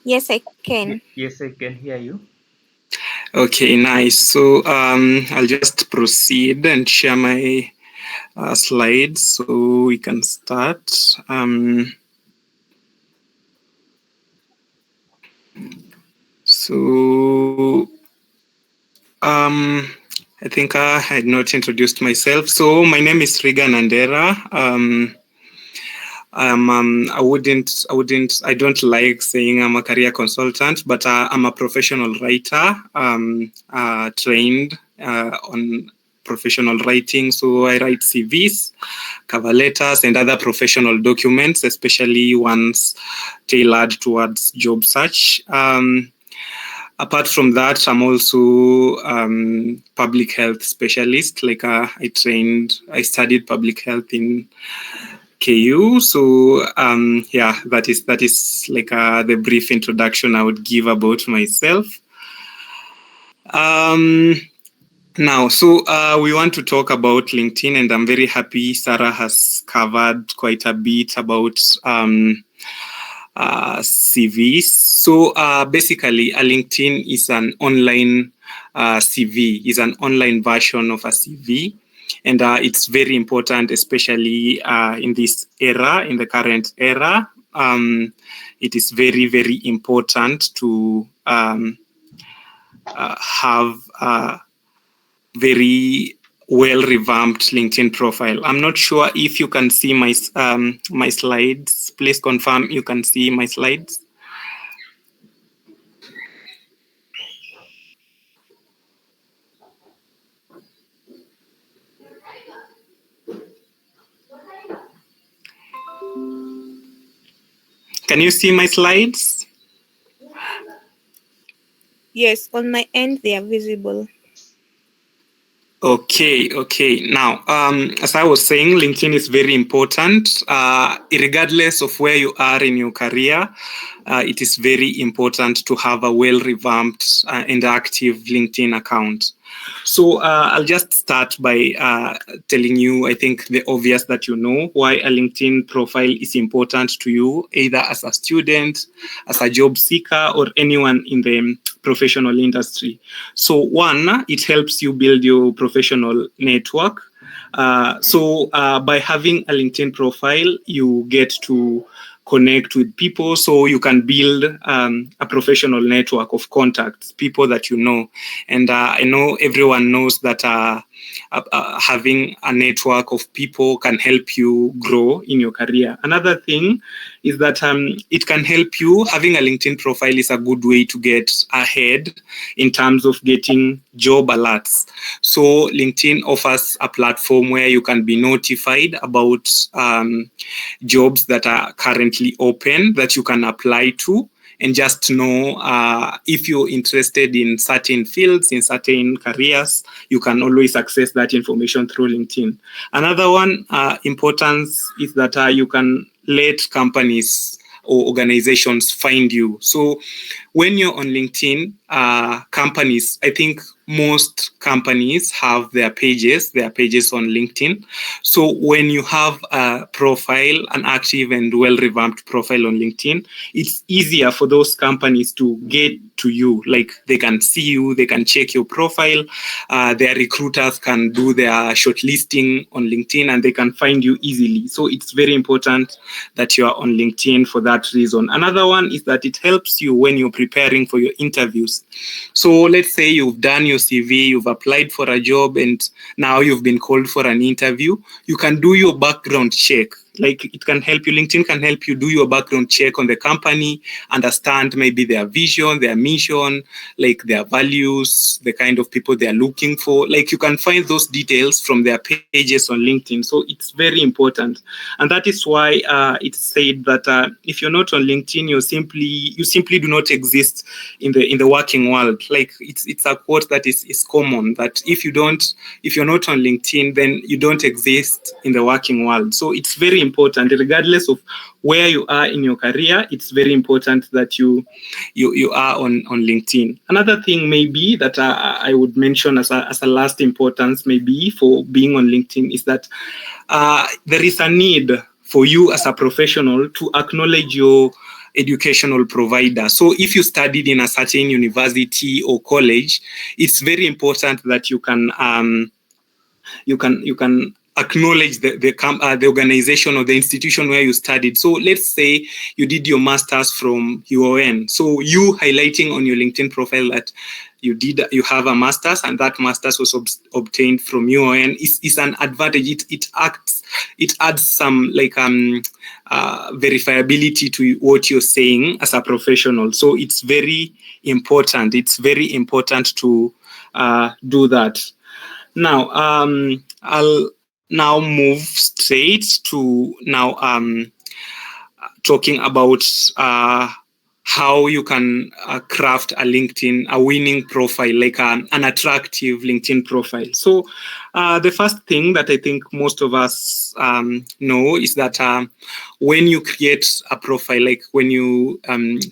Yes, I can. Yes, I can hear you. Okay, nice. So I'll just proceed and share my slides so we can start. So I think I had not introduced myself. So my name is Riga Nandera. I don't like saying I'm a career consultant, but I'm a professional writer, trained on professional writing. So I write CVs, cover letters, and other professional documents, especially ones tailored towards job search. Apart from that, I'm also public health specialist. Like I studied public health in KU. So yeah, that is like the brief introduction I would give about myself. Um, Now, so we want to talk about LinkedIn, and I'm very happy Sarah has covered quite a bit about CVs. So basically, a LinkedIn is an online CV, is an online version of a CV. And it's very important, especially in this era, in the current era. It is very, very important to have very well revamped LinkedIn profile. I'm not sure if you can see my slides. Please confirm you can see my slides. Can you see my slides? Yes, on my end they are visible. Okay. Now, as I was saying, LinkedIn is very important. Regardless of where you are in your career, it is very important to have a well revamped and active LinkedIn account. So I'll just start by telling you, I think, the obvious that you know, why a LinkedIn profile is important to you, either as a student, as a job seeker, or anyone in the professional industry. So one, it helps you build your professional network. So by having a LinkedIn profile, you get to connect with people, so you can build a professional network of contacts, people that you know. And I know everyone knows that having a network of people can help you grow in your career. Another thing is that it can help you. Having a LinkedIn profile is a good way to get ahead in terms of getting job alerts. So LinkedIn offers a platform where you can be notified about jobs that are currently open that you can apply to, and just know if you're interested in certain fields, in certain careers, you can always access that information through LinkedIn. Another one importance is that you can let companies or organizations find you. So when you're on LinkedIn, companies, I think most companies have their pages on LinkedIn. So when you have a profile, an active and well revamped profile on LinkedIn, it's easier for those companies to get to you. Like they can see you, they can check your profile, their recruiters can do their shortlisting on LinkedIn, and they can find you easily. So it's very important that you are on LinkedIn for that reason. Another one is that it helps you when you're preparing for your interviews. So let's say you've done your CV, you've applied for a job, and now you've been called for an interview. You can do your background check. Like it can help you, LinkedIn can help you do your background check on the company, understand maybe their vision, their mission, like their values, the kind of people they're looking for. Like you can find those details from their pages on LinkedIn. So it's very important. And that is why it's said that if you're not on LinkedIn, you simply do not exist in the working world. Like it's a quote that is common, that if you're not on LinkedIn, then you don't exist in the working world. So it's very important, regardless of where you are in your career. It's very important that you are on LinkedIn. Another thing maybe that I would mention as a last importance maybe for being on LinkedIn is that there is a need for you as a professional to acknowledge your educational provider. So if you studied in a certain university or college, it's very important that you can acknowledge the organization or the institution where you studied. So let's say you did your master's from UON. So you highlighting on your LinkedIn profile that you have a master's and that master's was obtained from UON is an advantage. It adds some like verifiability to what you're saying as a professional. So it's very important. It's very important to do that. Now, I'll now move straight to now talking about how you can craft a winning profile, like an attractive LinkedIn profile. So the first thing that I think most of us know is that when you create a profile, like when you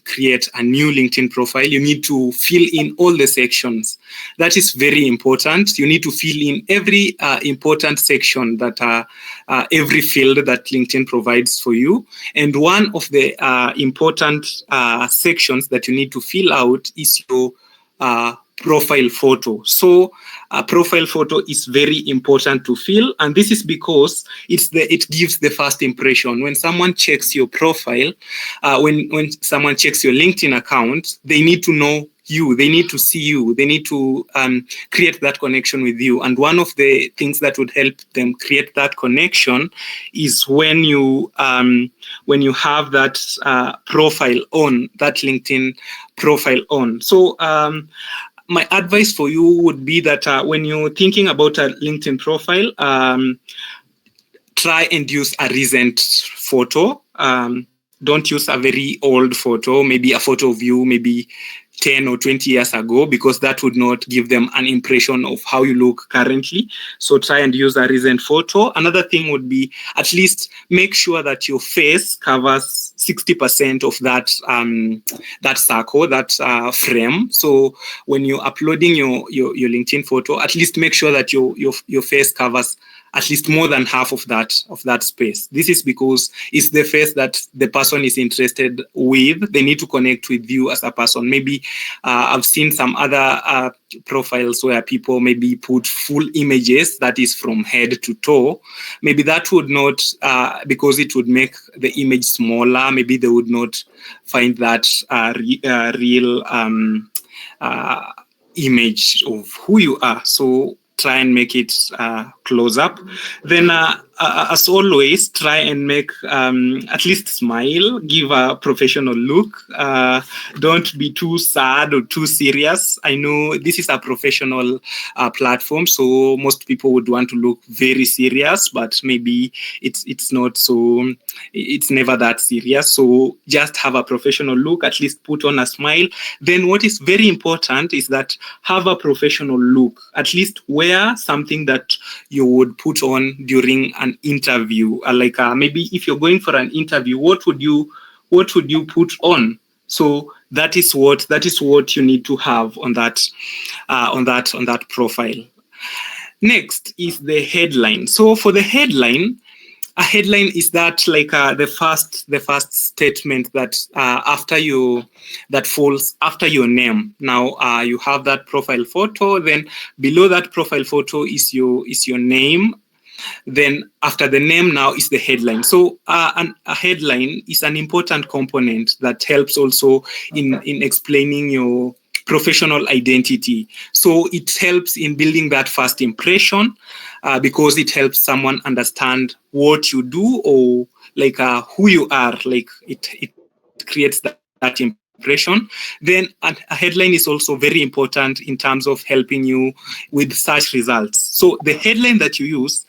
create a new LinkedIn profile, you need to fill in all the sections. That is very important. You need to fill in every important section that every field that LinkedIn provides for you. And one of the important sections that you need to fill out is your profile photo. So a profile photo is very important to fill, and this is because it gives the first impression. When someone checks your profile, when someone checks your LinkedIn account, they need to know you, they need to see you, they need to create that connection with you. And one of the things that would help them create that connection is when you have that profile on, that LinkedIn profile on. So my advice for you would be that when you're thinking about a LinkedIn profile, try and use a recent photo. Don't use a very old photo, maybe a photo of you maybe 10 or 20 years ago, because that would not give them an impression of how you look currently. So try and use a recent photo. Another thing would be at least make sure that your face covers 60% of that circle, that frame. So when you're uploading your LinkedIn photo, at least make sure that your face covers at least more than half of that space. This is because it's the face that the person is interested with. They need to connect with you as a person. Maybe I've seen some other profiles where people maybe put full images, that is from head to toe. Maybe that would not, because it would make the image smaller, maybe they would not find that real image of who you are. So try and make it close up. Then, as always, try and make at least smile, give a professional look. Don't be too sad or too serious. I know this is a professional platform, so most people would want to look very serious, but maybe it's not so. It's never that serious. So just have a professional look, at least put on a smile. Then what is very important is that have a professional look, at least wear something that you would put on during an interview. Like maybe if you're going for an interview, what would you put on? So that is what you need to have on that profile. Next is the headline. So for the headline, a headline is that like the first statement that that falls after your name. Now you have that profile photo. Then below that profile photo is your name. Then after the name now is the headline. So a headline is an important component that helps also in explaining your professional identity. So it helps in building that first impression because it helps someone understand what you do or like who you are. Like it creates that impression. Then a headline is also very important in terms of helping you with search results. So the headline that you use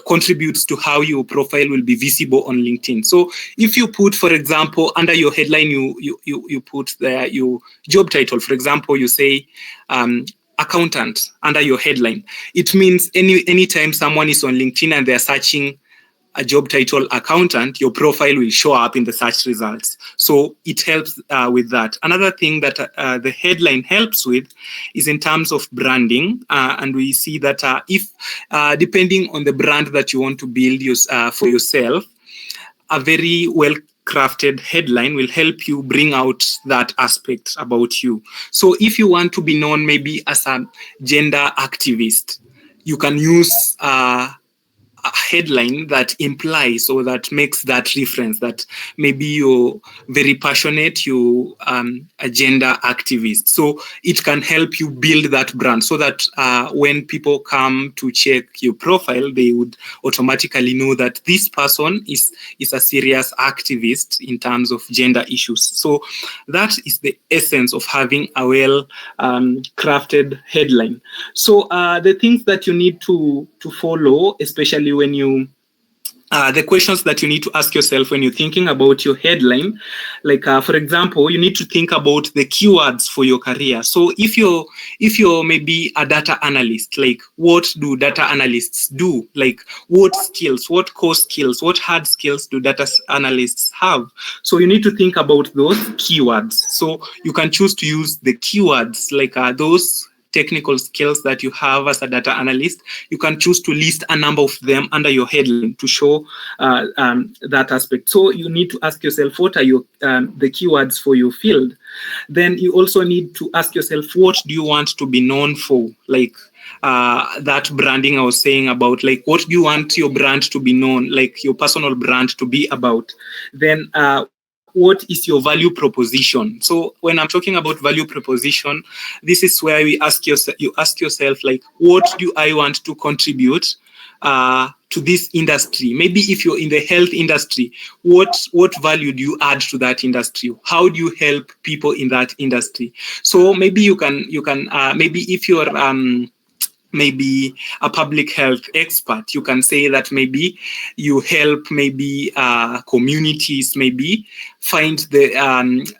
contributes to how your profile will be visible on LinkedIn. So if you put, for example, under your headline, you put there your job title. For example, you say accountant under your headline. It means anytime someone is on LinkedIn and they're searching a job title accountant, your profile will show up in the search results. So it helps with that. Another thing that the headline helps with is in terms of branding. And we see that if, depending on the brand that you want to build for yourself, a very well crafted headline will help you bring out that aspect about you. So if you want to be known maybe as a gender activist, you can use a headline that implies or that makes that reference that maybe you're very passionate, you a gender activist. So it can help you build that brand so that when people come to check your profile, they would automatically know that this person is a serious activist in terms of gender issues. So that is the essence of having a well crafted headline. So the things that you need to follow, especially when you the questions that you need to ask yourself when you're thinking about your headline, like for example, you need to think about the keywords for your career. So if you're maybe a data analyst, like what do data analysts do? Like what skills, what core skills, what hard skills do data analysts have? So you need to think about those keywords. So you can choose to use the keywords like those technical skills that you have as a data analyst. You can choose to list a number of them under your headline to show that aspect. So you need to ask yourself, what are your the keywords for your field? Then you also need to ask yourself, what do you want to be known for? Like that branding I was saying about, like what do you want your brand to be known, like your personal brand to be about? Then what is your value proposition? So when I'm talking about value proposition, this is where you ask yourself, like what do I want to contribute to this industry? Maybe if you're in the health industry, what value do you add to that industry? How do you help people in that industry? So maybe you can maybe if you're maybe a public health expert, you can say that maybe you help maybe communities maybe find the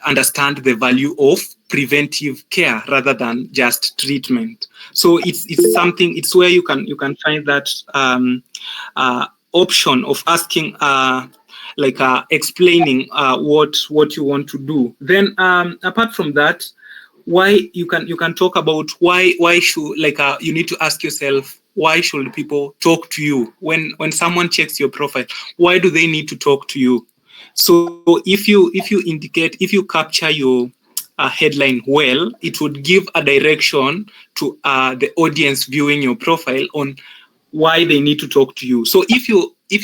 understand the value of preventive care rather than just treatment. So it's something, it's where you can find that option of asking like explaining what you want to do. Then apart from that, why you can talk about why should, like you need to ask yourself, why should people talk to you when someone checks your profile? Why do they need to talk to you? So if you capture your headline well, it would give a direction to the audience viewing your profile on why they need to talk to you. So if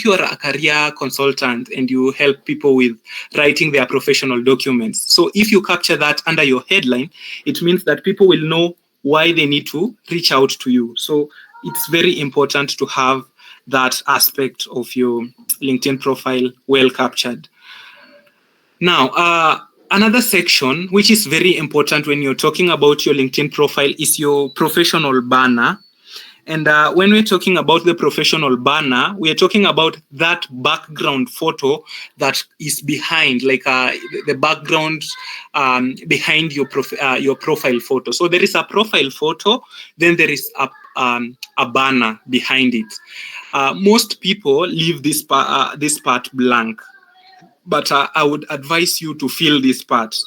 you are a career consultant and you help people with writing their professional documents, so if you capture that under your headline, it means that people will know why they need to reach out to you. So it's very important to have that aspect of your LinkedIn profile well captured. Now, another section which is very important when you're talking about your LinkedIn profile is your professional banner. And when we're talking about the professional banner, we are talking about that background photo that is behind, like the background behind your profile photo. So there is a profile photo, then there is a banner behind it. Most people leave this part blank, but I would advise you to fill this part.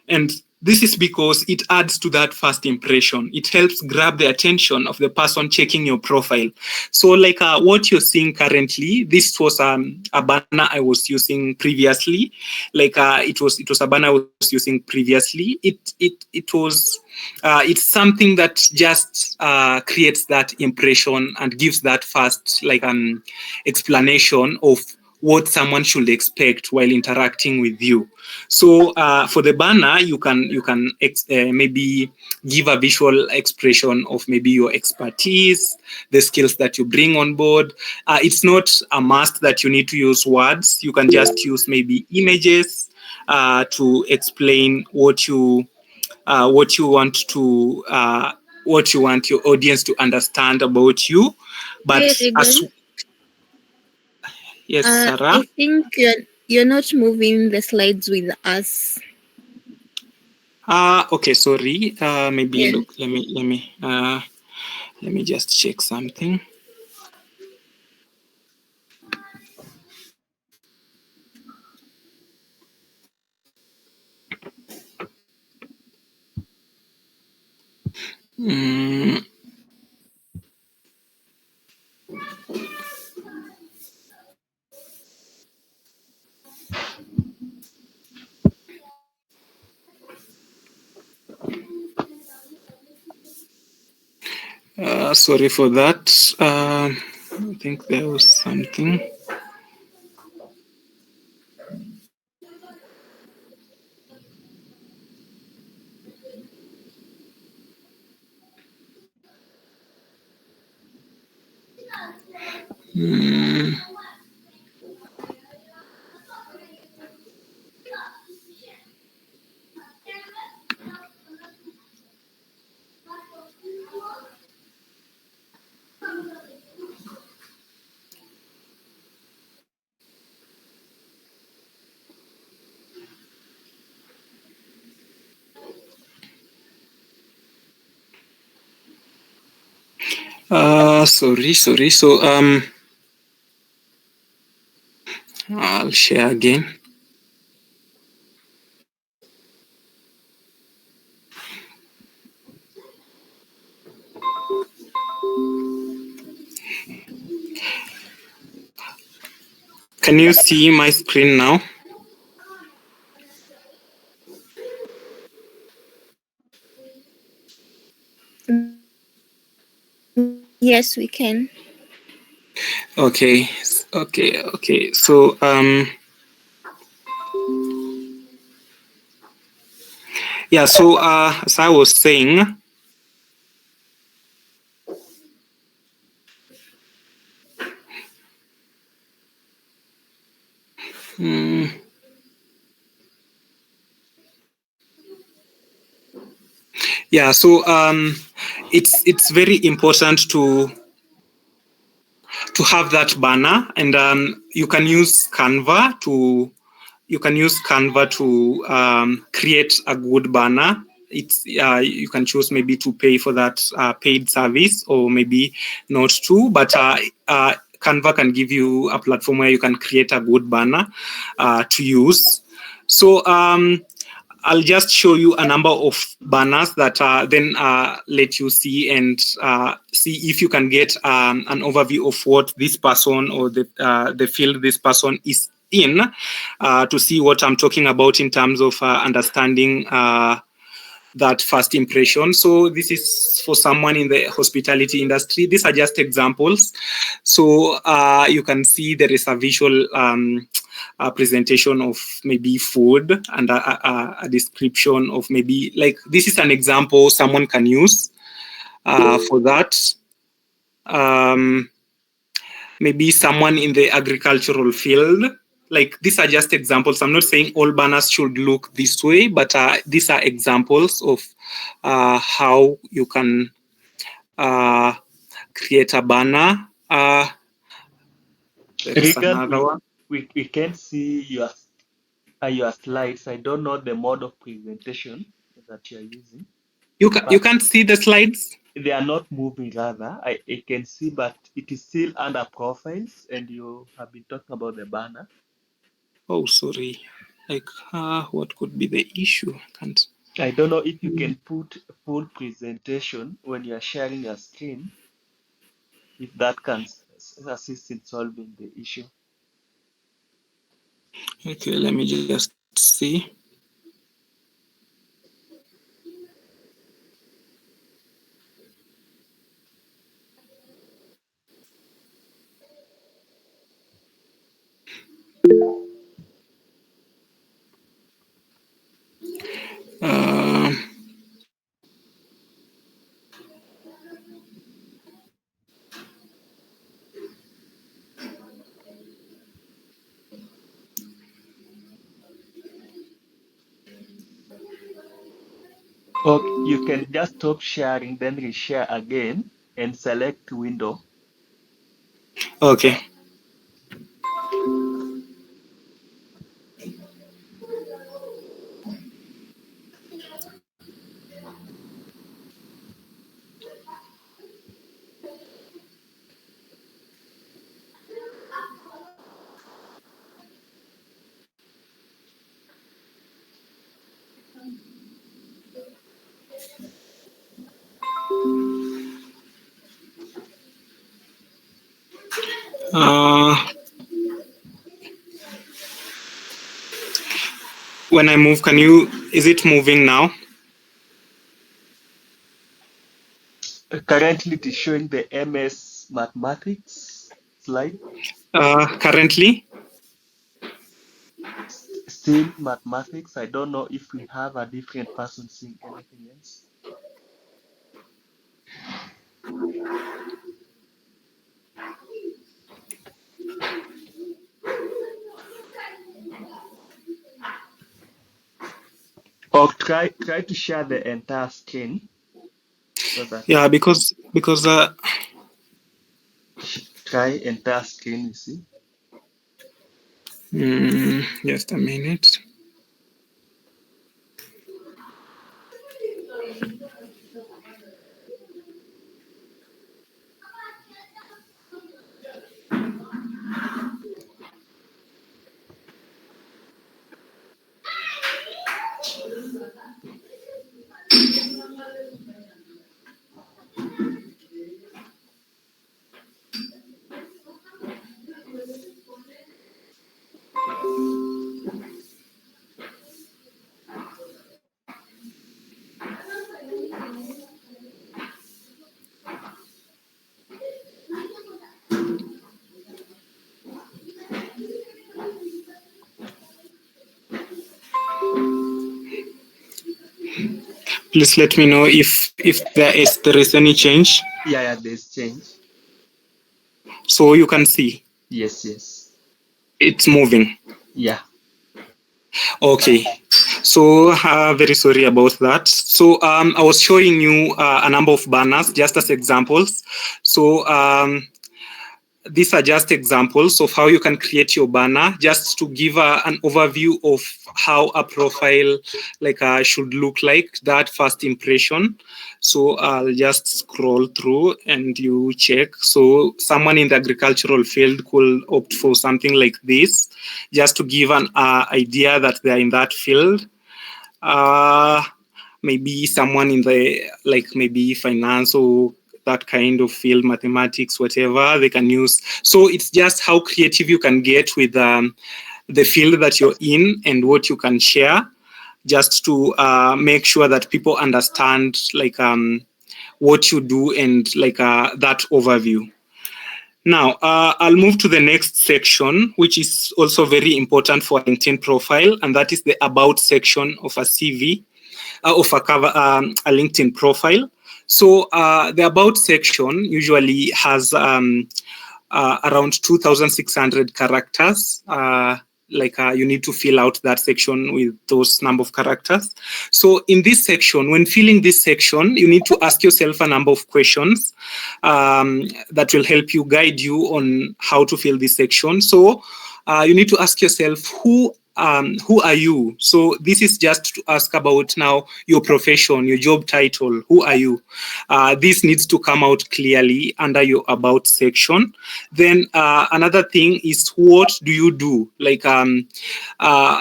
And this is because it adds to that first impression. It helps grab the attention of the person checking your profile. So like what you're seeing currently, this was a banner I was using previously. Like it was a banner I was using previously. It's something that just creates that impression and gives that first like explanation of what someone should expect while interacting with you. So for the banner, you can maybe give a visual expression of maybe your expertise, the skills that you bring on board. It's not a must that you need to use words. You can just use maybe images to explain what you want your audience to understand about you. But Hey, Regan. yes, Sarah. I think you're not moving the slides with us. Okay, sorry. Maybe Yeah. look, let me just check something. Mm, Sorry for that. I think there was something. Hmm. Sorry. So I'll share again. Can you see my screen now? Yes, we can. Okay. So yeah. So as I was saying, mm, yeah. So it's very important to have that banner, and you can use Canva to create a good banner. It's you can choose maybe to pay for that paid service, or maybe not to, but Canva can give you a platform where you can create a good banner to use. So I'll just show you a number of banners that then let you see and see if you can get an overview of what this person or the field this person is in, to see what I'm talking about in terms of understanding that first impression. So this is for someone in the hospitality industry. These are just examples. So you can see there is a visual presentation of maybe food, and a description of maybe, like, this is an example someone can use for that. Um, Maybe someone in the agricultural field. Like, these are just examples. I'm not saying all banners should look this way, but these are examples of how you can uh, create a banner. There is Regan, another one. we can see your slides. I don't know the mode of presentation that you're using, You but can't see the slides. they are not moving rather. I can see, but it is still under profiles, and you have been talking about the banner. Oh, sorry. Like, what could be the issue? I can't. I don't know if you can put full presentation when you're sharing your screen, if that can assist in solving the issue. Okay, let me just see. Um, Or you can just stop sharing, then reshare again and select window. okay. Uh, when I move, is it moving now? Currently, it is showing the MS Mathematics slide. Currently, Still mathematics. I don't know if we have a different person seeing anything else. Or try to share the entire screen so that yeah, because try entire screen, you see. just a minute. Please let me know if there is any change, Yeah, there's change. so you can see Yes. it's moving. Yeah. Okay, so very sorry about that. So I was showing you a number of banners just as examples. So these are just examples of how you can create your banner, just to give an overview of how a profile should look like, that first impression. So I'll just scroll through and you check. So someone in the agricultural field could opt for something like this, just to give an idea that they're in that field. Uh, Maybe someone in the maybe finance or that kind of field, mathematics, whatever they can use. So it's just how creative you can get with the field that you're in and what you can share, just to make sure that people understand what you do and that overview. Now, I'll move to the next section, which is also very important for a LinkedIn profile, and that is the about section of a CV, of a cover, a LinkedIn profile. So the about section usually has around 2,600 characters. You need to fill out that section with those number of characters. So in this section, when filling this section, you need to ask yourself a number of questions that will help you, guide you on how to fill this section. So you need to ask yourself, who are you? So this is just to ask about now your profession, your job title. Who are you? This needs to come out clearly under your about section. Then another thing is, what do you do?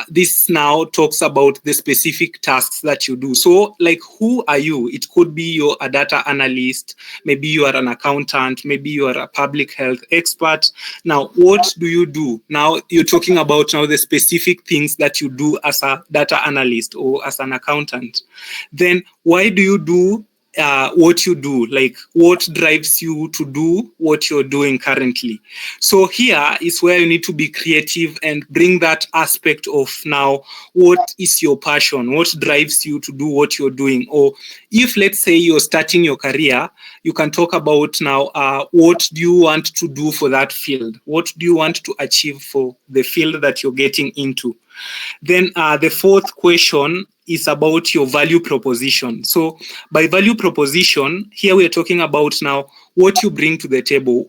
This now talks about the specific tasks that you do. So who are you? It could be you're a data analyst, maybe you are an accountant, maybe you are a public health expert. Now, what do you do? Now you're talking about now the specific things that you do as a data analyst or as an accountant. Then why do you do what you do? What drives you to do what you're doing currently? So here is where you need to be creative and bring that aspect of now, what is your passion? What drives you to do what you're doing? Or if, let's say, you're starting your career, you can talk about now, what do you want to do for that field? What do you want to achieve for the field that you're getting into? Then the fourth question is about your value proposition. So by value proposition, here we are talking about now what you bring to the table.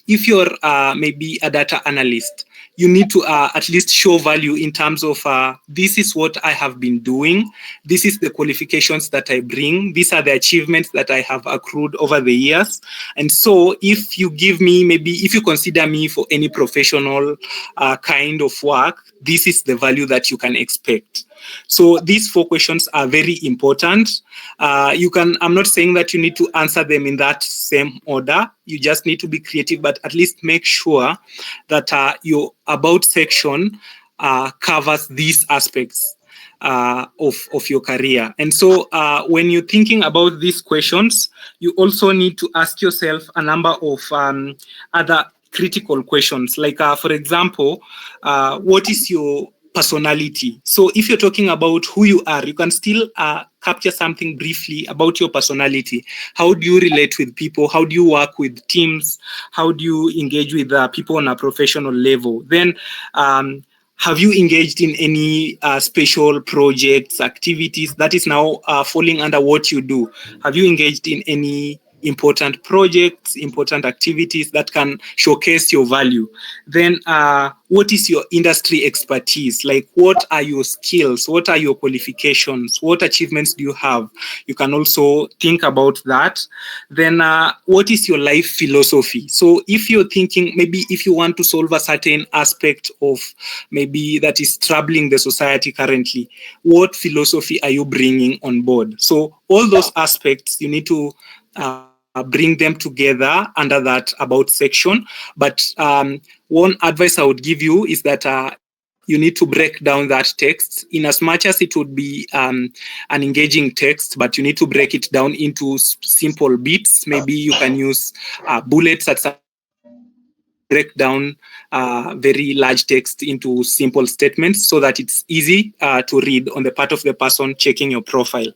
If you're maybe a data analyst, you need to at least show value in terms of this is what I have been doing. This is the qualifications that I bring. These are the achievements that I have accrued over the years. And so if you give me, maybe if you consider me for any professional kind of work, this is the value that you can expect. So these four questions are very important. I'm not saying that you need to answer them in that same order. You just need to be creative, but at least make sure that your about section covers these aspects. of your career. And so when you're thinking about these questions, you also need to ask yourself a number of other critical questions. Like, for example, what is your personality? So if you're talking about who you are, you can still capture something briefly about your personality. How do you relate with people? How do you work with teams? How do you engage with people on a professional level? Then have you engaged in any special projects, activities that is now falling under what you do? Have you engaged in any important projects, important activities that can showcase your value? Then what is your industry expertise? Like, what are your skills? What are your qualifications? What achievements do you have? You can also think about that. Then what is your life philosophy? So if you're thinking, maybe if you want to solve a certain aspect of maybe that is troubling the society currently, what philosophy are you bringing on board? So all those aspects, you need to bring them together under that about section. But one advice I would give you is that you need to break down that text in as much as it would be an engaging text, but you need to break it down into simple bits. Maybe you can use bullets at some point, or you can break down very large text into simple statements so that it's easy to read on the part of the person checking your profile.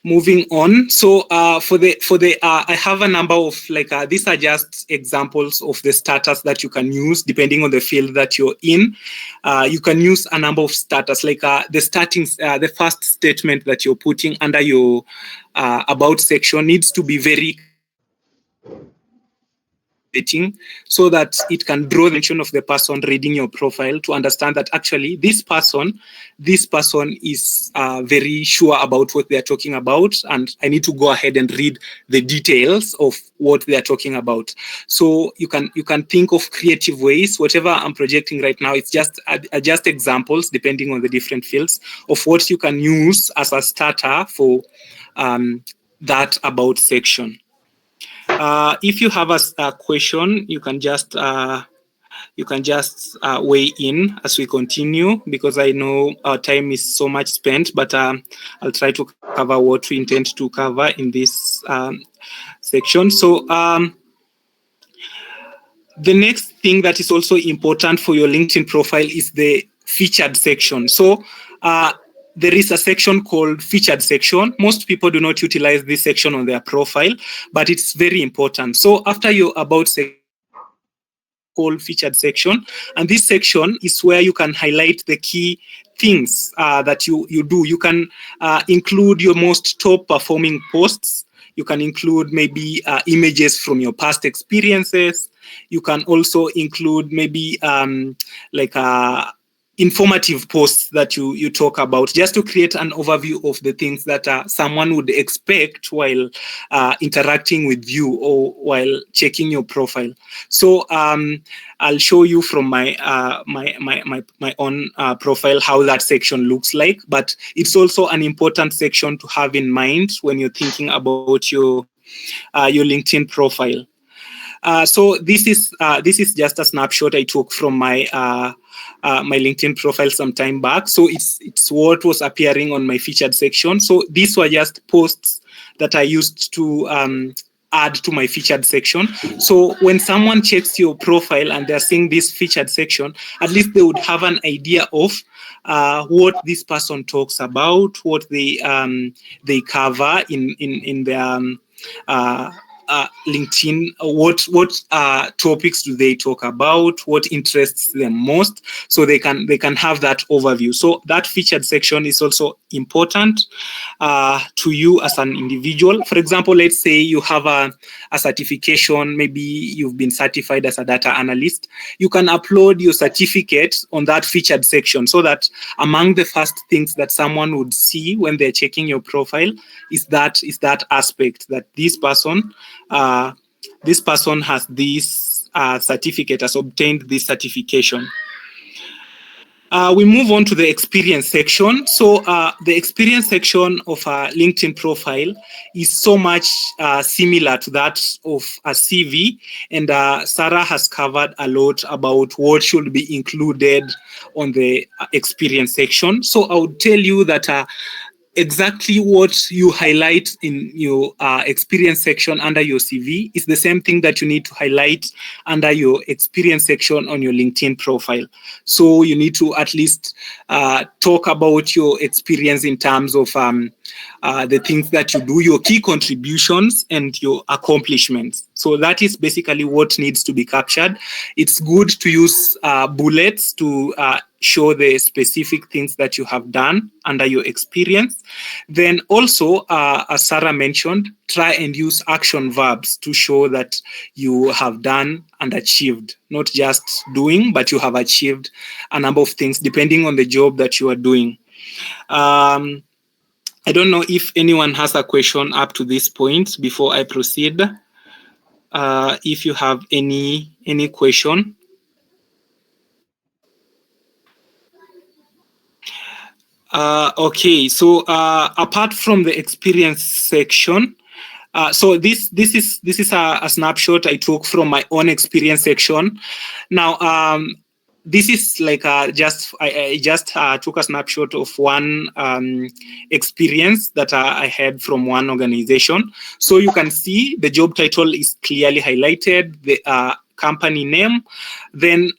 Moving on, so for the I have a number of these are just examples of the starters that you can use depending on the field that you're in. You can use a number of starters, like the first statement that you're putting under your about section needs to be very captivating, so that it can draw the attention of the person reading your profile to understand that actually this person is very sure about what they are talking about, and I need to go ahead and read the details of what they are talking about. So you can think of creative ways. Whatever I'm projecting right now, it's just examples depending on the different fields of what you can use as a starter for that about section. If you have a question, you can just weigh in as we continue, because I know our time is so much spent, but I'll try to cover what we intend to cover in this section. So the next thing that is also important for your LinkedIn profile is the featured section. So there is a section called featured section. Most people do not utilize this section on their profile, but it's very important. So after your about section, called featured section, and this section is where you can highlight the key things that you do. You can include your most top performing posts. You can include maybe images from your past experiences. You can also include maybe informative posts that you talk about, just to create an overview of the things that someone would expect while interacting with you or while checking your profile. So I'll show you from my own profile how that section looks like, but it's also an important section to have in mind when you're thinking about your LinkedIn profile. So this is just a snapshot I took from my my LinkedIn profile some time back. So it's what was appearing on my featured section. So these were just posts that I used to add to my featured section. So when someone checks your profile and they're seeing this featured section, at least they would have an idea of what this person talks about, what they cover in their LinkedIn. What topics do they talk about? What interests them most? So they can have that overview. So that featured section is also important to you as an individual. For example, let's say you have a certification. Maybe you've been certified as a data analyst. You can upload your certificate on that featured section, so that among the first things that someone would see when they're checking your profile is that aspect, that this person has this certificate, has obtained this certification. We move on to the experience section. So the experience section of a LinkedIn profile is so much similar to that of a CV. And Sarah has covered a lot about what should be included on the experience section. So I would tell you that exactly what you highlight in your experience section under your CV is the same thing that you need to highlight under your experience section on your LinkedIn profile. So you need to at least talk about your experience in terms of the things that you do, your key contributions and your accomplishments. So that is basically what needs to be captured. It's good to use bullets to show the specific things that you have done under your experience. Then also, as Sarah mentioned, try and use action verbs to show that you have done and achieved, not just doing, but you have achieved a number of things depending on the job that you are doing. I don't know if anyone has a question up to this point before I proceed. If you have any question. Okay, so apart from the experience section, so this is a snapshot I took from my own experience section. Now, this is like I just took a snapshot of one experience that I had from one organization. So you can see the job title is clearly highlighted, the company name, then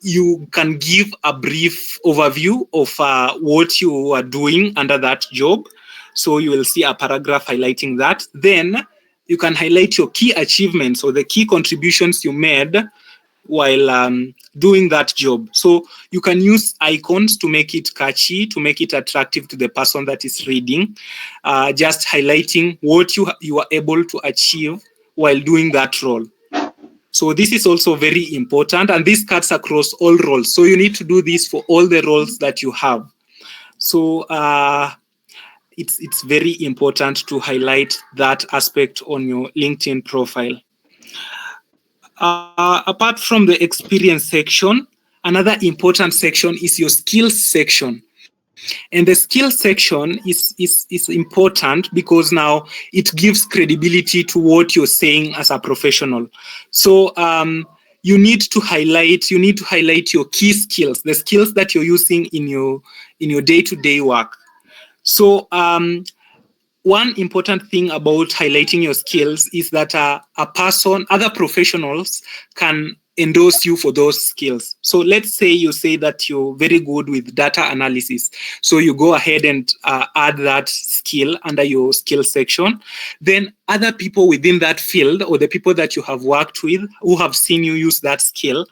you can give a brief overview of what you are doing under that job. So you will see a paragraph highlighting that. Then you can highlight your key achievements or the key contributions you made while doing that job. So you can use icons to make it catchy, to make it attractive to the person that is reading, just highlighting what you are able to achieve while doing that role. So this is also very important, and this cuts across all roles. So you need to do this for all the roles that you have. So it's very important to highlight that aspect on your LinkedIn profile. Apart from the experience section, another important section is your skills section. And the skills section is important because now it gives credibility to what you're saying as a professional. So you need to highlight your key skills, the skills that you're using in your day-to-day work. So one important thing about highlighting your skills is that other professionals can endorse you for those skills. So let's say you say that you're very good with data analysis. So you go ahead and add that skill under your skill section. Then other people within that field or the people that you have worked with who have seen you use that skill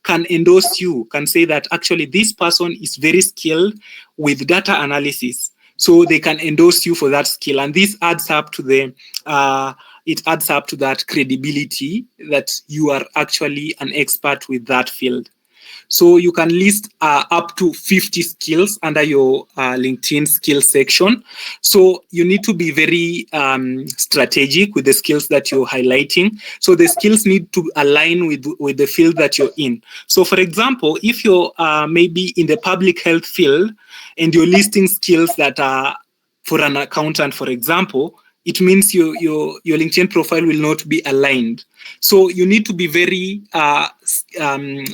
can endorse you, can say that actually this person is very skilled with data analysis. So they can endorse you for that skill, and this adds up to that credibility that you are actually an expert with that field. So you can list up to 50 skills under your LinkedIn skills section. So you need to be very strategic with the skills that you're highlighting. So the skills need to align with the field that you're in. So for example, if you're maybe in the public health field and you're listing skills that are for an accountant, for example, it means your LinkedIn profile will not be aligned. So you need to be very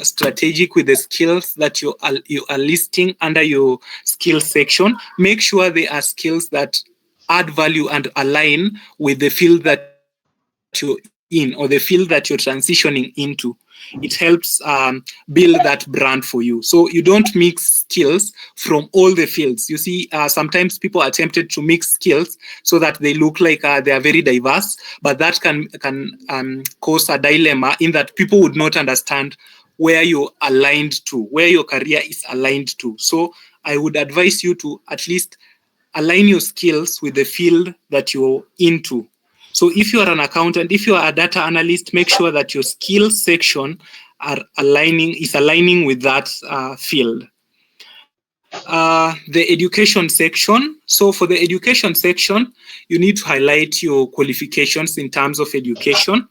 strategic with the skills that you are listing under your skills section. Make sure they are skills that add value and align with the field that you're in or the field that you're transitioning into. It helps build that brand for you. So you don't mix skills from all the fields. You see, sometimes people are tempted to mix skills so that they look like they are very diverse, but that can cause a dilemma in that people would not understand where you're aligned to, where your career is aligned to. So I would advise you to at least align your skills with the field that you're into. So if you are an accountant, if you are a data analyst, make sure that your skills section is aligning with that field. The education section. So for the education section, you need to highlight your qualifications in terms of education.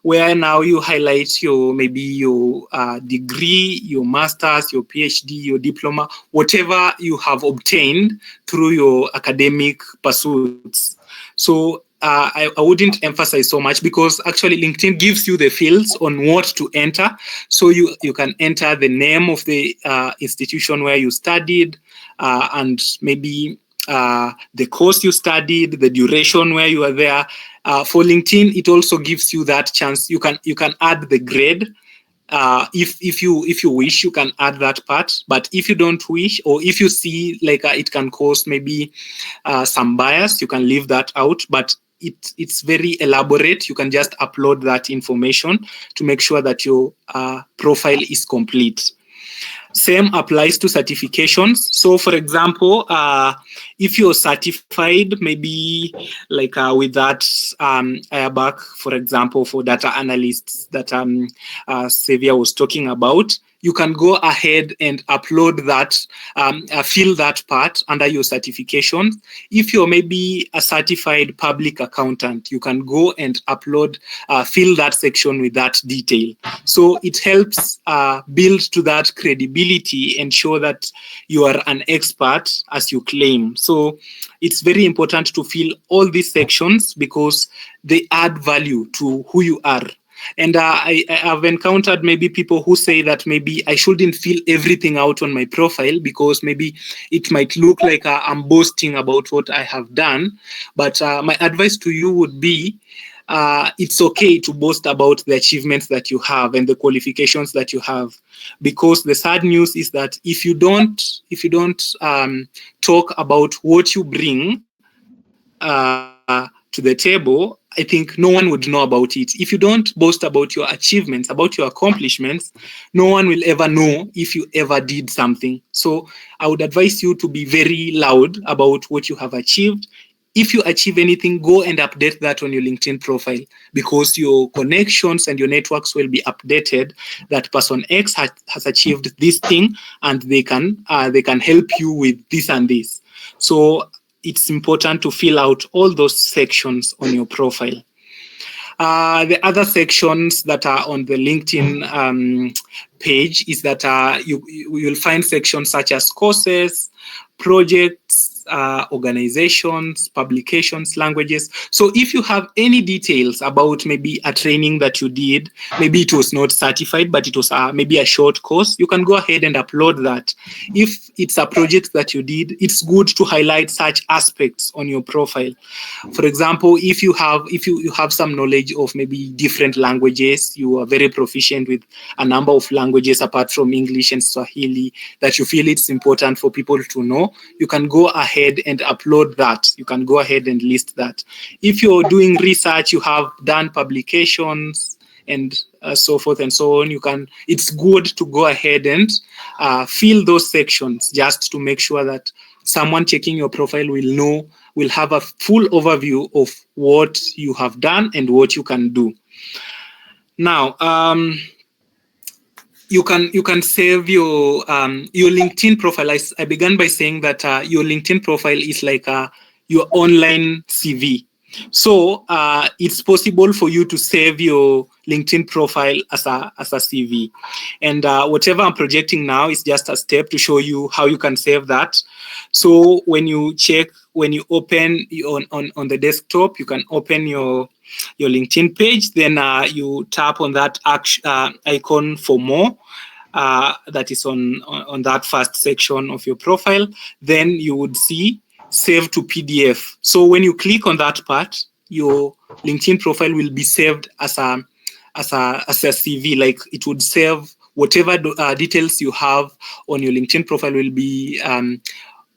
where now you highlight your maybe your degree, your master's, your PhD, your diploma, whatever you have obtained through your academic pursuits. So I wouldn't emphasize so much, because actually LinkedIn gives you the fields on what to enter. So you can enter the name of the institution where you studied, and maybe the course you studied, the duration where you are there. For LinkedIn, it also gives you that chance. You can add the grade. If you wish, you can add that part. But if you don't wish, or if you see like it can cause maybe some bias, you can leave that out. But it's very elaborate. You can just upload that information to make sure that your profile is complete. Same applies to certifications. So, for example, if you're certified, maybe like with that airbag, for example, for data analysts that Xavier was talking about, you can go ahead and upload that, fill that part under your certification. If you're maybe a certified public accountant, you can go and upload, fill that section with that detail. So it helps build to that credibility and show that you are an expert as you claim. So it's very important to fill all these sections because they add value to who you are. And I have encountered maybe people who say that maybe I shouldn't fill everything out on my profile because maybe it might look like I'm boasting about what I have done. But my advice to you would be, it's okay to boast about the achievements that you have and the qualifications that you have, because the sad news is that if you don't talk about what you bring to the table, I think no one would know about it. If you don't boast about your achievements, about your accomplishments, no one will ever know if you ever did something. So I would advise you to be very loud about what you have achieved. If you achieve anything, go and update that on your LinkedIn profile, because your connections and your networks will be updated that person X has achieved this thing, and they can help you with this and this. So it's important to fill out all those sections on your profile. The other sections that are on the LinkedIn page is that you'll find sections such as courses, projects, organizations, publications, languages. So if you have any details about maybe a training that you did, maybe it was not certified, but it was maybe a short course, you can go ahead and upload that. If it's a project that you did, it's good to highlight such aspects on your profile. For example, if you have some knowledge of maybe different languages, you are very proficient with a number of languages apart from English and Swahili that you feel it's important for people to know, you can go ahead and upload that. You can go ahead and list that. If you're doing research, you have done publications and so forth and so on, it's good to go ahead and fill those sections just to make sure that someone checking your profile will have a full overview of what you have done and what you can do. Now, you can save your LinkedIn profile. I began by saying that your LinkedIn profile is like your online CV. So it's possible for you to save your LinkedIn profile as a CV. And whatever I'm projecting now is just a step to show you how you can save that. So when you open on the desktop, you can open your LinkedIn page, then you tap on that icon for more. That is on that first section of your profile. Then you would see save to PDF. So when you click on that part, your LinkedIn profile will be saved as a CV. Like it would save whatever details you have on your LinkedIn profile will be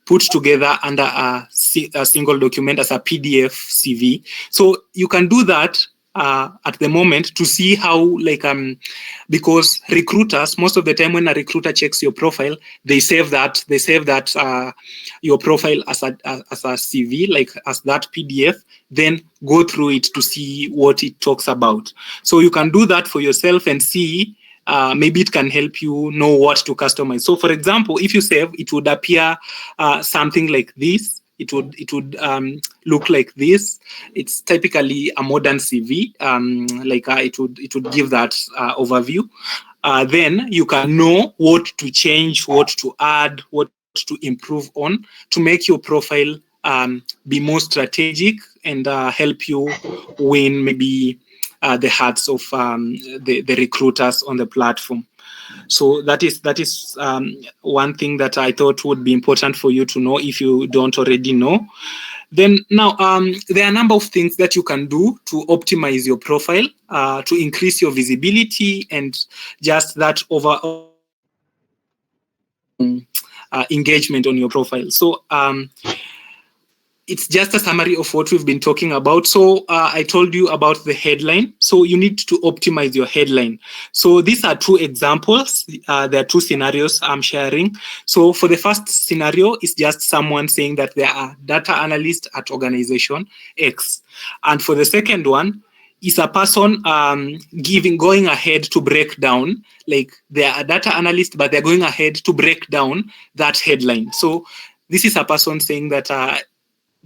put together under a single document as a PDF CV. So you can do that at the moment to see how, because recruiters, most of the time when a recruiter checks your profile, they save that your profile as a CV, like as that PDF, then go through it to see what it talks about. So you can do that for yourself and see. Maybe it can help you know what to customize. So, for example, if you save, it would appear something like this. it would look like this. It's typically a modern CV. It would give that overview. Then you can know what to change, what to add, what to improve on to make your profile be more strategic and help you win maybe the hearts of the recruiters on the platform. So that is one thing that I thought would be important for you to know if you don't already know. Then now there are a number of things that you can do to optimize your profile, to increase your visibility and just that overall engagement on your profile. So it's just a summary of what we've been talking about. So I told you about the headline. So you need to optimize your headline. So these are two examples. There are two scenarios I'm sharing. So for the first scenario, it's just someone saying that they are data analyst at organization X. And for the second one, is a person going ahead to break down, like they are a data analyst, but they're going ahead to break down that headline. So this is a person saying that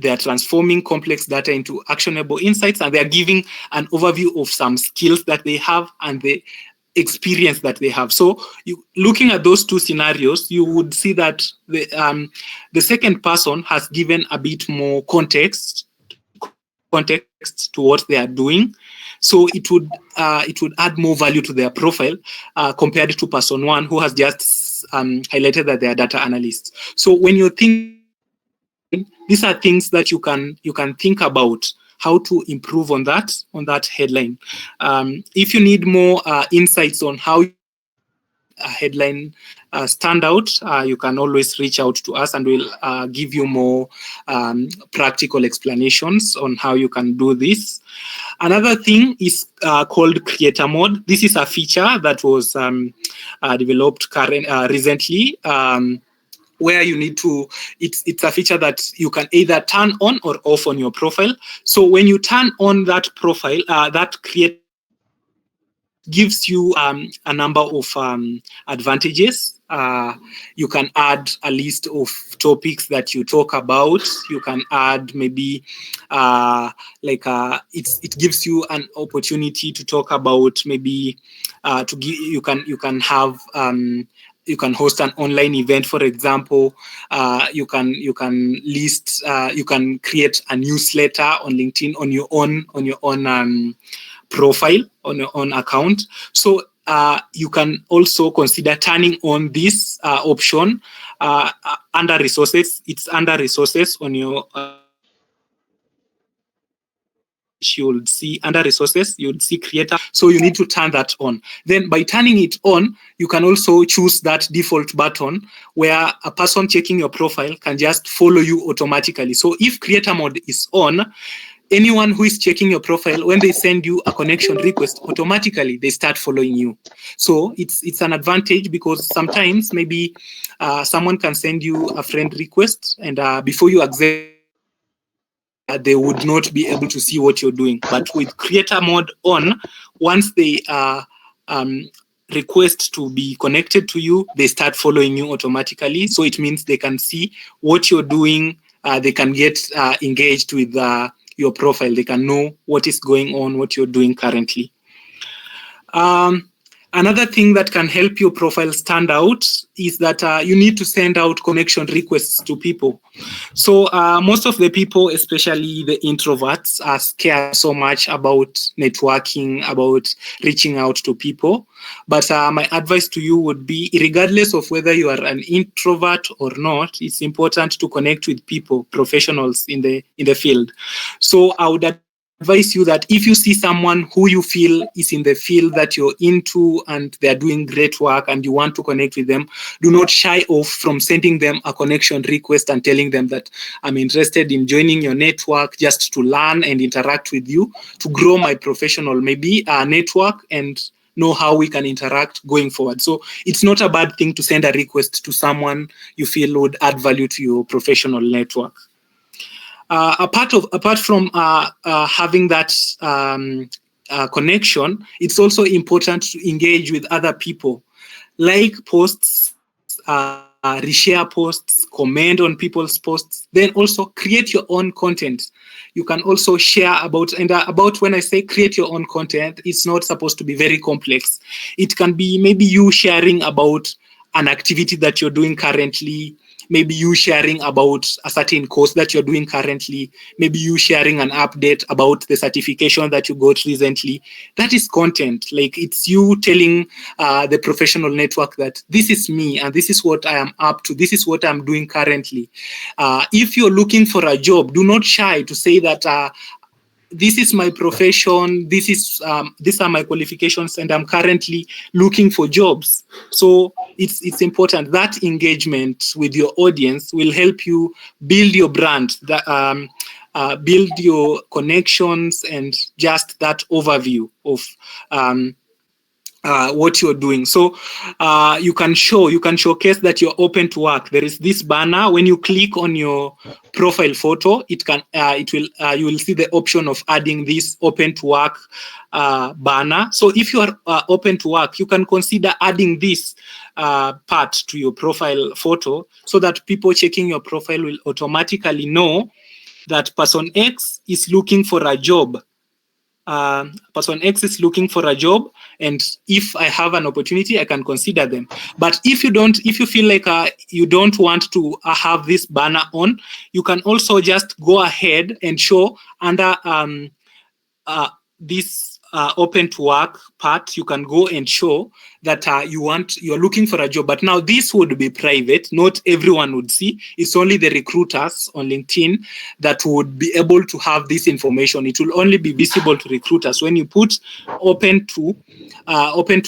they are transforming complex data into actionable insights, and they are giving an overview of some skills that they have and the experience that they have. So looking at those two scenarios, you would see that the second person has given a bit more context to what they are doing. So it would add more value to their profile compared to person one who has just highlighted that they are data analysts. So when you're thinking about your headline, these are things that you can think about how to improve on that headline. If you need more insights on how you can make a headline stand out, you can always reach out to us and we'll give you more practical explanations on how you can do this. Another thing is called creator mode. This is a feature that was developed recently. Where you need to, it's a feature that you can either turn on or off on your profile. So when you turn on that profile, that creator mode, it gives you a number of advantages. You can add a list of topics that you talk about. You can add maybe it gives you an opportunity to talk about maybe you can have you can host an online event, for example. You can list, you can create a newsletter on LinkedIn on your own profile, on your own account. So you can also consider turning on this option under resources. It's under resources on your homepage. You'll see under resources, you'll see creator. So you need to turn that on. Then by turning it on, you can also choose that default button where a person checking your profile can just follow you automatically. So if creator mode is on, anyone who is checking your profile, when they send you a connection request, automatically they start following you. So it's an advantage because sometimes maybe someone can send you a friend request and before you accept they would not be able to see what you're doing. But with creator mode on, once they request to be connected to you, they start following you automatically. So it means they can see what you're doing. They can get engaged with your profile. They can know what is going on, what you're doing currently. Another thing that can help your profile stand out is that you need to send out connection requests to people. So most of the people, especially the introverts, are scared so much about networking, about reaching out to people. But my advice to you would be, regardless of whether you are an introvert or not, it's important to connect with people, professionals in the field. So I would advise you that if you see someone who you feel is in the field that you're into and they're doing great work and you want to connect with them, do not shy off from sending them a connection request and telling them that I'm interested in joining your network just to learn and interact with you, to grow my professional maybe network and know how we can interact going forward. So it's not a bad thing to send a request to someone you feel would add value to your professional network. Apart from having that connection, it's also important to engage with other people, like posts, reshare posts, comment on people's posts, then also create your own content. You can also share about, and about when I say create your own content, it's not supposed to be very complex. It can be maybe you sharing about an activity that you're doing currently, maybe you sharing about a certain course that you're doing currently, maybe you sharing an update about the certification that you got recently. That is content. Like, it's you telling the professional network that this is me and this is what I am up to, this is what I'm doing currently. If you're looking for a job, do not shy to say that this is my profession, these are my qualifications, and I'm currently looking for jobs. So it's important that engagement with your audience will help you build your brand, build your connections, and just that overview of what you're doing. So you can showcase that you're open to work. There is this banner. When you click on your profile photo, you will see the option of adding this open to work banner. So if you are open to work, you can consider adding this part to your profile photo, so that people checking your profile will automatically know that person X is looking for a job. Person X is looking for a job, and if I have an opportunity, I can consider them. But if you feel like you don't want to have this banner on, you can also just go ahead and show under this open to work part. You can go and show that you're looking for a job, but now this would be private. Not everyone would see. It's only the recruiters on LinkedIn that would be able to have this information. It will only be visible to recruiters. When you put open to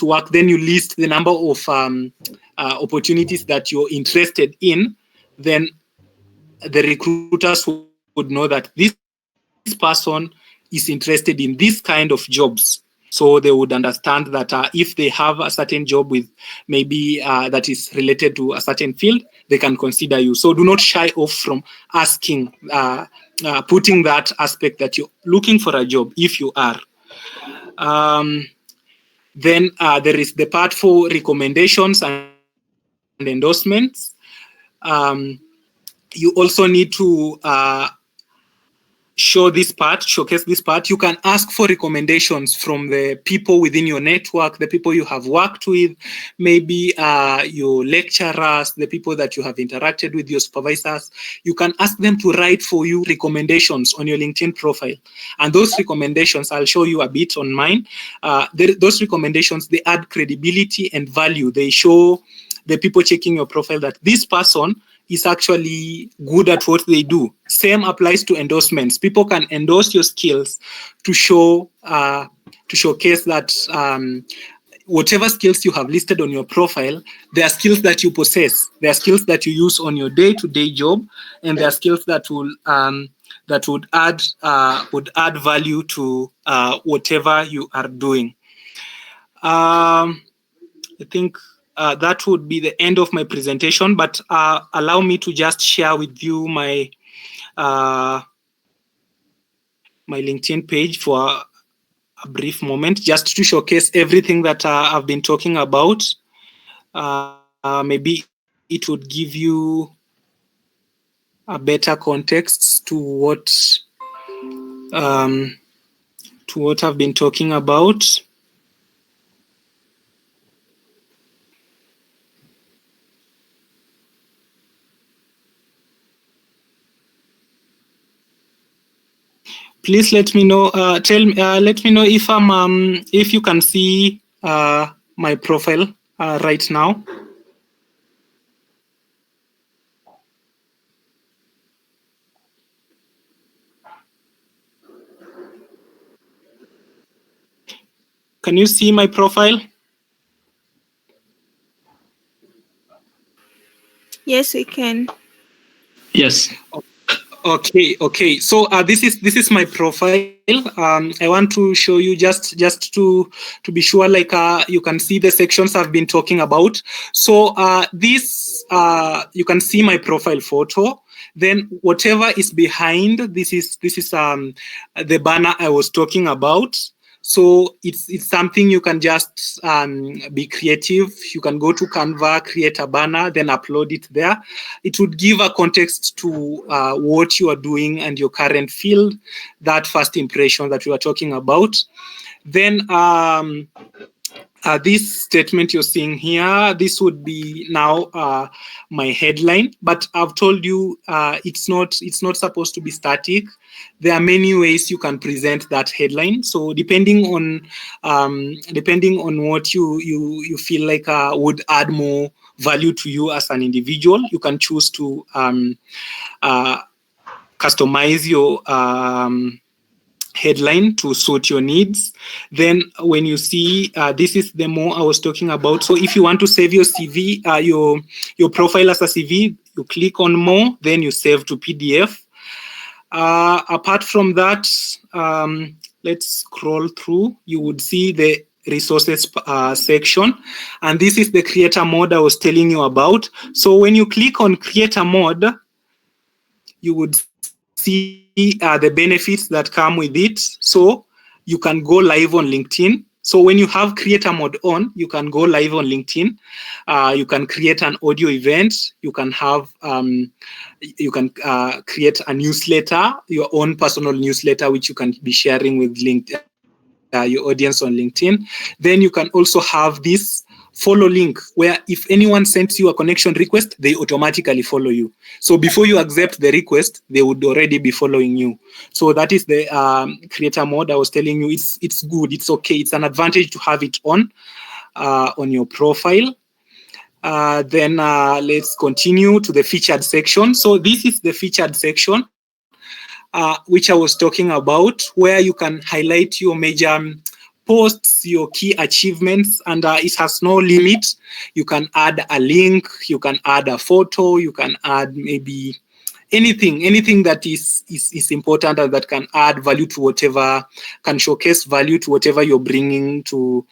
work, then you list the number of opportunities that you're interested in. Then the recruiters would know that this person is interested in this kind of jobs. So they would understand that if they have a certain job with maybe that is related to a certain field, they can consider you. So do not shy off from asking, putting that aspect that you're looking for a job if you are. Then there is the part for recommendations and endorsements. You also need to showcase this part. You can ask for recommendations from the people within your network, the people you have worked with, maybe your lecturers, the people that you have interacted with, your supervisors. You can ask them to write for you recommendations on your LinkedIn profile. And those recommendations, I'll show you a bit on mine. Those recommendations, they add credibility and value. They show the people checking your profile that this person is actually good at what they do. Same applies to endorsements. People can endorse your skills to showcase that whatever skills you have listed on your profile, they are skills that you possess. They are skills that you use on your day-to-day job, and they are skills that would add value to whatever you are doing. I think that would be the end of my presentation, but allow me to just share with you my LinkedIn page for a brief moment, just to showcase everything that I've been talking about. Maybe it would give you a better context to what I've been talking about. Please let me know. Let me know if if you can see my profile right now. Can you see my profile? Yes, we can. Yes. Okay. So this is my profile. I want to show you just to be sure, like you can see the sections I've been talking about. So this you can see my profile photo. Then whatever is behind, this is the banner I was talking about. So it's something you can just be creative. You can go to Canva, create a banner, then upload it there. It would give a context to what you are doing and your current field, that first impression that we were talking about. Then this statement you're seeing here, this would be now my headline, but I've told you it's not supposed to be static. There are many ways you can present that headline. So depending on what you feel like would add more value to you as an individual, you can choose to customize your headline to suit your needs. Then when you see this is the more I was talking about. So if you want to save your CV, your profile as a CV, you click on more, then you save to PDF. Apart from that, let's scroll through. You would see the resources section, and this is the creator mode I was telling you about. So when you click on creator mode, you would see the benefits that come with it. So you can go live on LinkedIn. So when you have creator mode on, you can go live on LinkedIn. You can create an audio event. You can have create a newsletter, your own personal newsletter, which you can be sharing with your audience on LinkedIn. Then you can also have this follow link where if anyone sends you a connection request, they automatically follow you. So before you accept the request, they would already be following you. So that is the creator mode I was telling you. It's good. It's okay. It's an advantage to have it on your profile. Then let's continue to the featured section. So this is the featured section, which I was talking about, where you can highlight your major posts, your key achievements, and it has no limit. You can add a link, you can add a photo, you can add maybe anything that is important and that can add value to whatever, can showcase value to whatever you're bringing to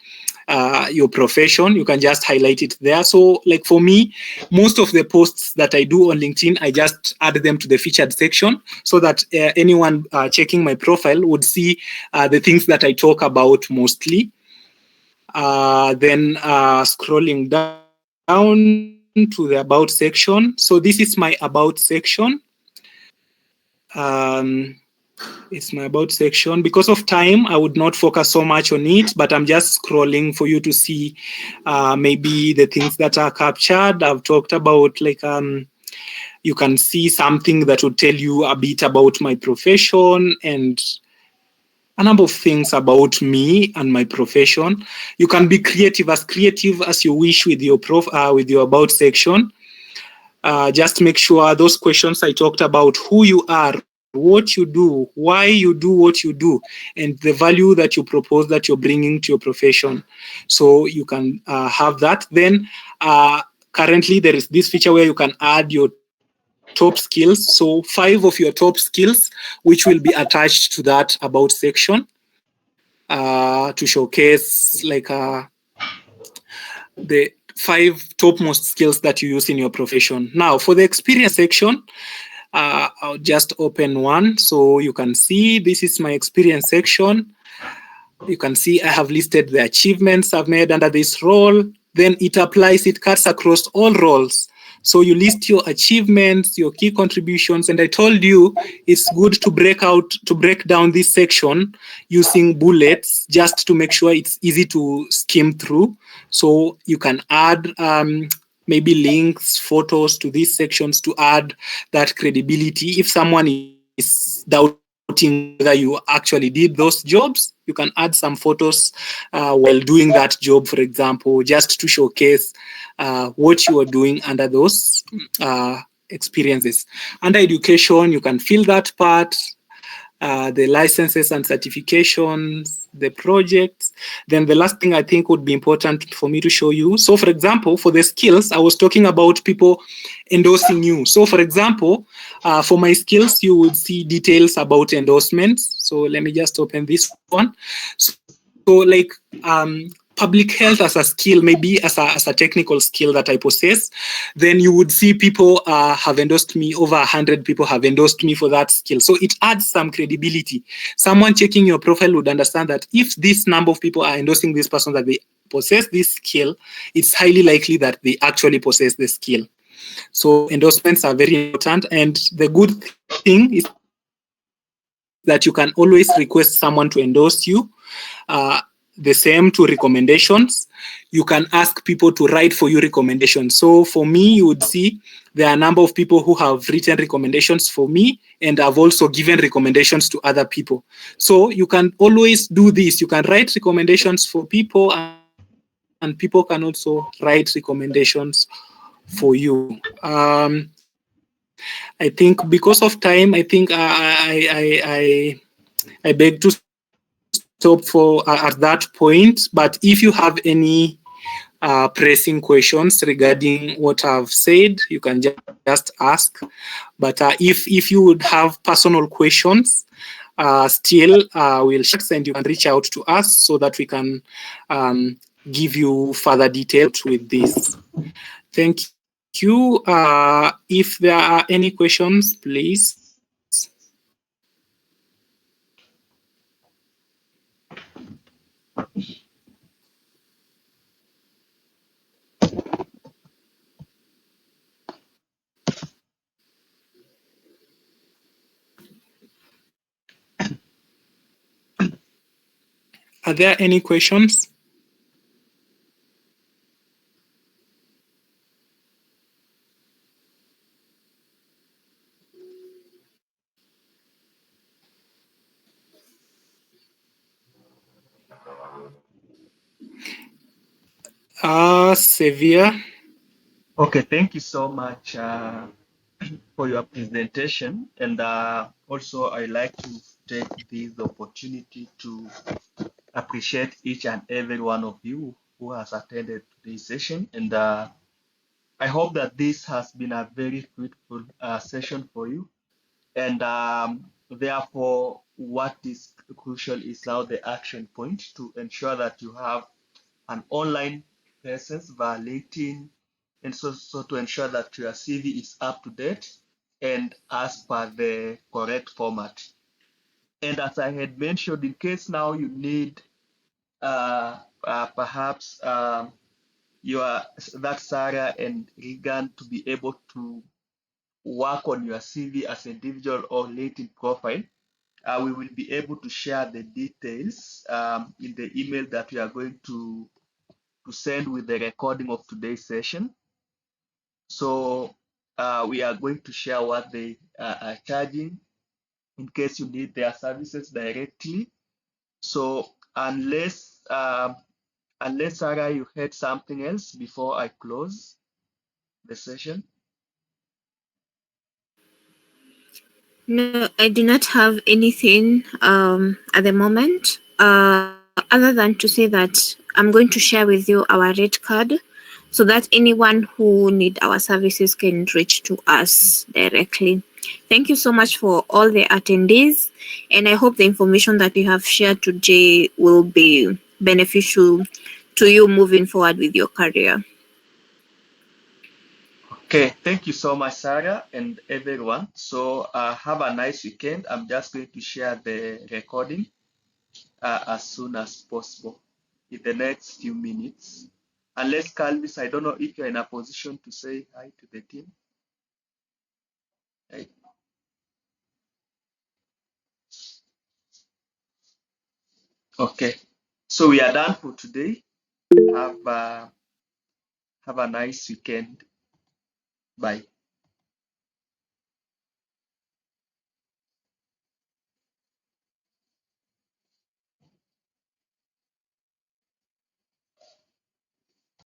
your profession. You can just highlight it there. So like for me, most of the posts that I do on LinkedIn, I just add them to the featured section so that anyone checking my profile would see the things that I talk about mostly. Then scrolling down to the about section. So this is my about section. It's my about section. Because of time, I would not focus so much on it, but I'm just scrolling for you to see maybe the things that are captured. I've talked about like you can see something that would tell you a bit about my profession and a number of things about me and my profession. You can be creative as you wish with your with your about section. Just make sure those questions I talked about, who you are, what you do, why you do what you do, and the value that you propose that you're bringing to your profession. So you can have that. Then currently there is this feature where you can add your top skills. So 5 of your top skills, which will be attached to that about section to showcase like the 5 topmost skills that you use in your profession. Now, for the experience section, I'll just open one so you can see this is my experience section. You can see I have listed the achievements I've made under this role. Then it applies, it cuts across all roles. So you list your achievements, your key contributions, and I told you it's good to break down this section using bullets just to make sure it's easy to skim through. So you can add maybe links, photos to these sections to add that credibility. If someone is doubting whether you actually did those jobs, you can add some photos while doing that job, for example, just to showcase what you are doing under those experiences. Under education, you can fill that part, the licenses and certifications, the projects. Then the last thing I think would be important for me to show you. So for example, for the skills, I was talking about people endorsing you. So for example, for my skills, you would see details about endorsements. So let me just open this one. So like part public health as a skill, maybe as a technical skill that I possess, then you would see people have endorsed me. Over 100 people have endorsed me for that skill. So it adds some credibility. Someone checking your profile would understand that if this number of people are endorsing this person, that they possess this skill, it's highly likely that they actually possess the skill. So endorsements are very important. And the good thing is that you can always request someone to endorse you. The same to recommendations. You can ask people to write for you recommendations. So for me, you would see there are a number of people who have written recommendations for me, and I've also given recommendations to other people. So you can always do this. You can write recommendations for people, and people can also write recommendations for you. I think because of time, I beg to stop for at that point. But if you have any pressing questions regarding what I've said, you can just ask. But if you would have personal questions, still we'll share the contacts and you can reach out to us so that we can give you further details with this. Thank you. If there are any questions, please. Are there any questions? Severe. Okay, thank you so much for your presentation. And also, I like to take this opportunity to appreciate each and every one of you who has attended today's session. And I hope that this has been a very fruitful session for you. And therefore, what is crucial is now the action point to ensure that you have an online presence via LinkedIn, and so to ensure that your CV is up to date and as per the correct format. And as I had mentioned, in case now you need perhaps your that Sarah and Regan to be able to work on your CV as individual or LinkedIn profile, we will be able to share the details in the email that we are going to send with the recording of today's session. So we are going to share what they are charging in case you need their services directly. So unless Sarah, you had something else before I close the session. No, I do not have anything at the moment, other than to say that I'm going to share with you our rate card so that anyone who need our services can reach to us directly. Thank you so much for all the attendees, and I hope the information that we have shared today will be beneficial to you moving forward with your career. Okay, thank you so much, Sarah and everyone. So have a nice weekend. I'm just going to share the recording as soon as possible in the next few minutes. Unless Calvis, I don't know if you're in a position to say hi to the team. Right. Okay, so we are done for today. Have a nice weekend. Bye.